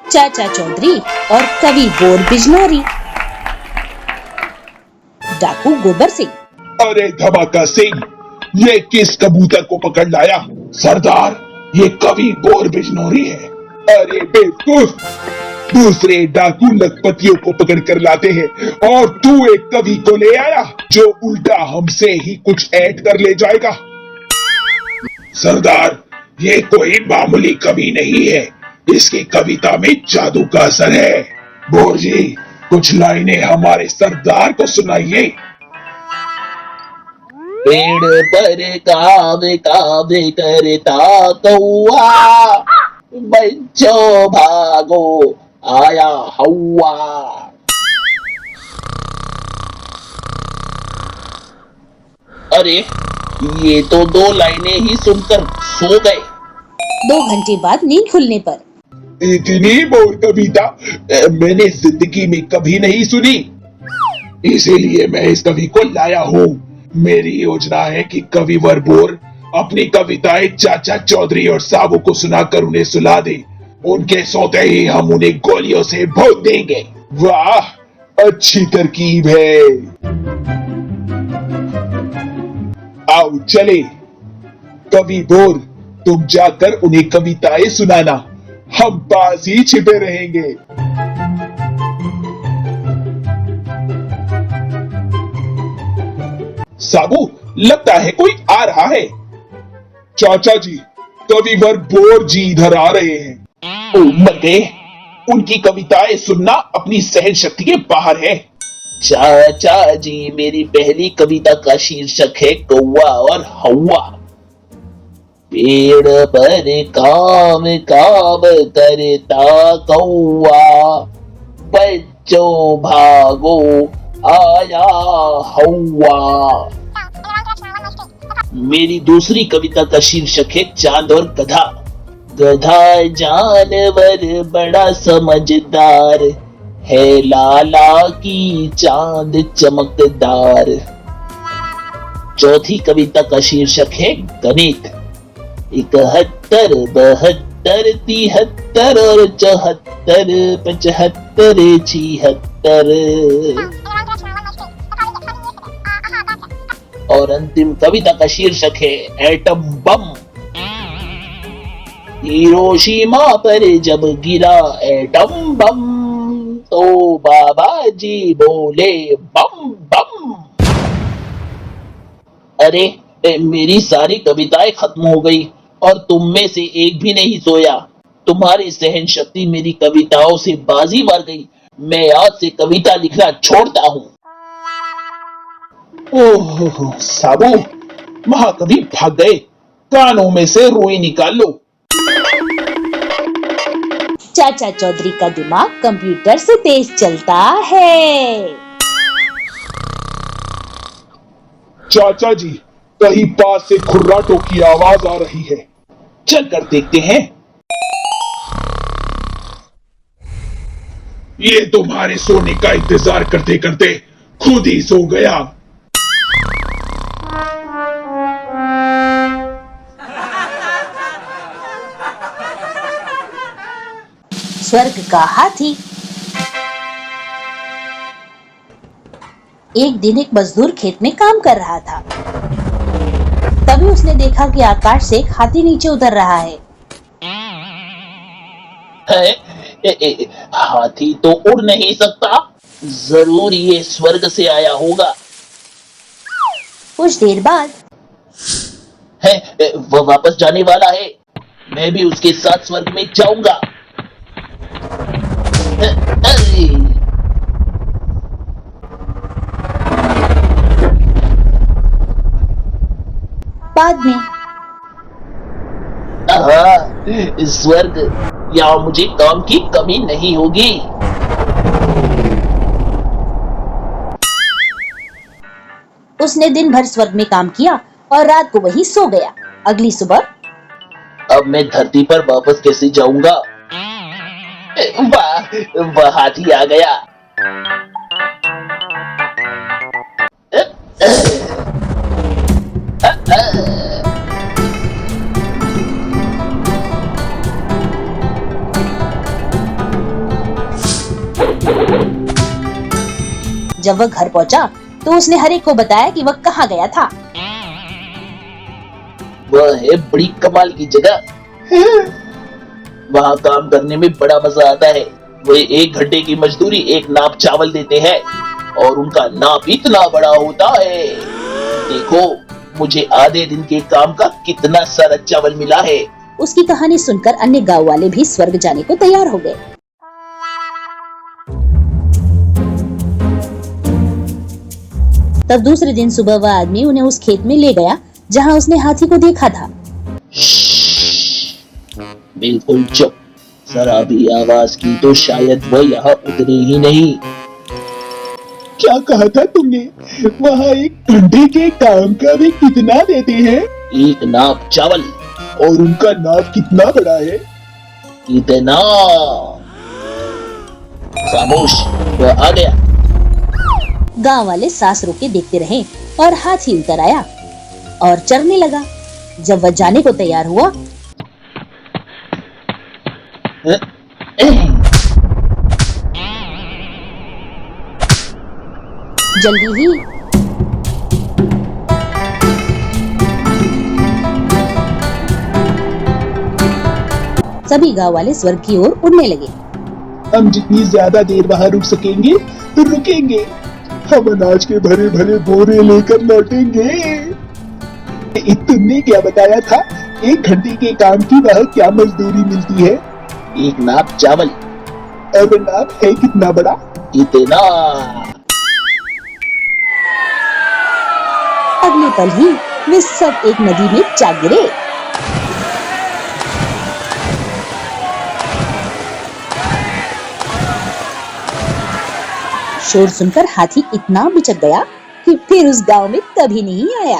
चाचा चौधरी और कवि बोर बिजनौरी। डाकू गोबर सिंह। अरे धमाका सिंह, ये किस कबूतर को पकड़ लाया? सरदार, ये कवि बोर बिजनौरी है। अरे बेवकूफ, दूसरे डाकू लखपतियों को पकड़ कर लाते हैं और तू एक कवि को ले आया जो उल्टा हमसे ही कुछ ऐड कर ले जाएगा। सरदार, ये कोई मामूली कवि नहीं है, इसकी कविता में जादू का असर है। बोर जी, कुछ लाइनें हमारे सरदार को सुनाइए। पेड़ पर कावे कावे करता कौआ, बच्चों भागो आया हौआ। अरे ये तो 2 लाइनें ही सुनकर सो गए। 2 घंटे बाद नींद खुलने पर। इतनी बोर कविता मैंने जिंदगी में कभी नहीं सुनी, इसीलिए मैं इस कवि को लाया हूँ। मेरी योजना है कि कविवर बोर अपनी कविताएं चाचा चौधरी और साबू को सुनाकर उन्हें सुला दे। उनके सोते ही हम उन्हें गोलियों से भोग देंगे। वाह, अच्छी तरकीब है। आओ चले। कवि बोर, तुम जाकर उन्हें कविताएं सुनाना, हम पास ही छिपे रहेंगे। साबू, लगता है कोई आ रहा है। चाचा जी, कविवर बोर जी इधर आ रहे हैं। ओ मर गए, उनकी कविताएं सुनना अपनी सहन शक्ति के बाहर है। चाचा जी, मेरी पहली कविता का शीर्षक है कौवा और हौवा। पेड़ पर काम काम करता कौवा, बच्चों भागो आया हौवा। मेरी दूसरी कविता का शीर्षक है चांद और गधा। गधा जानवर बड़ा समझदार है, लाला की चांद चमकदार। चौथी कविता का शीर्षक है गणित। 71, 72, 73 और 74, 75, 76। और अंतिम कविता का शीर्षक है एटम बम। हिरोशिमा पर जब गिरा एटम बम, तो बाबा जी बोले बम बम। अरे मेरी सारी कविताएं खत्म हो गई और तुम में से एक भी नहीं सोया। तुम्हारी सहन शक्ति मेरी कविताओं से बाजी मार गई। मैं आज से कविता लिखना छोड़ता हूँ। ओह साबू, महाकवि भाग गए, कानों में से रुई निकाल लो। चाचा चौधरी का दिमाग कंप्यूटर से तेज चलता है। चाचा जी, कहीं पास से खुर्राटों की आवाज आ रही है, चल कर देखते हैं। ये तुम्हारे सोने का इंतजार करते करते खुद ही सो गया। स्वर्ग का हाथी। एक दिन एक मजदूर खेत में काम कर रहा था। तभी उसने देखा कि आकाश से एक हाथी नीचे उतर रहा है। हाथी तो उड़ नहीं सकता, जरूर ये स्वर्ग से आया होगा। कुछ देर बाद वह वापस जाने वाला है, मैं भी उसके साथ स्वर्ग में जाऊंगा। बाद में स्वर्ग, यहाँ मुझे काम की कमी नहीं होगी। उसने दिन भर स्वर्ग में काम किया और रात को वहीं सो गया। अगली सुबह अब मैं धरती पर वापस कैसे जाऊंगा? वह हाथी आ गया। जब वह घर पहुंचा तो उसने हर एक को बताया कि वह कहाँ गया था। वह है बड़ी कमाल की जगह, वहाँ काम करने में बड़ा मजा आता है। वे 1 घंटे की मजदूरी 1 नाप चावल देते हैं और उनका नाप इतना बड़ा होता है। देखो मुझे आधे दिन के काम का कितना सारा चावल मिला है। उसकी कहानी सुनकर अन्य गांव वाले भी स्वर्ग जाने को तैयार हो गए। तब दूसरे दिन सुबह वह आदमी उन्हें उस खेत में ले गया जहां उसने हाथी को देखा था। बिल्कुल चुप, जरा भी आवाज की तो शायद वह यहाँ उतरे ही नहीं। क्या कहा था तुमने? वहाँ 1 घंटे के काम का भी कितना देते हैं? 1 नाप चावल। और उनका नाप कितना बड़ा है? इतना। खामोश, वह आ गया। गांव वाले सांस रोके देखते रहे और हाथी उतर आया और चरने लगा। जब वह जाने को तैयार हुआ जल्दी ही सभी गांव वाले स्वर्ग की ओर उड़ने लगे। हम जितनी ज्यादा देर वहाँ रुक सकेंगे तो रुकेंगे। हम अनाज के भरे भरे बोरे लेकर लौटेंगे। तुमने क्या बताया था? 1 घंटे के काम की वह क्या मजदूरी मिलती है? 1 नाप चावल। और नाप है कितना बड़ा? इतना। अगले पल ही वे सब एक नदी में जा गिरे। शोर सुनकर हाथी इतना बिचक गया कि फिर उस गांव में कभी नहीं आया।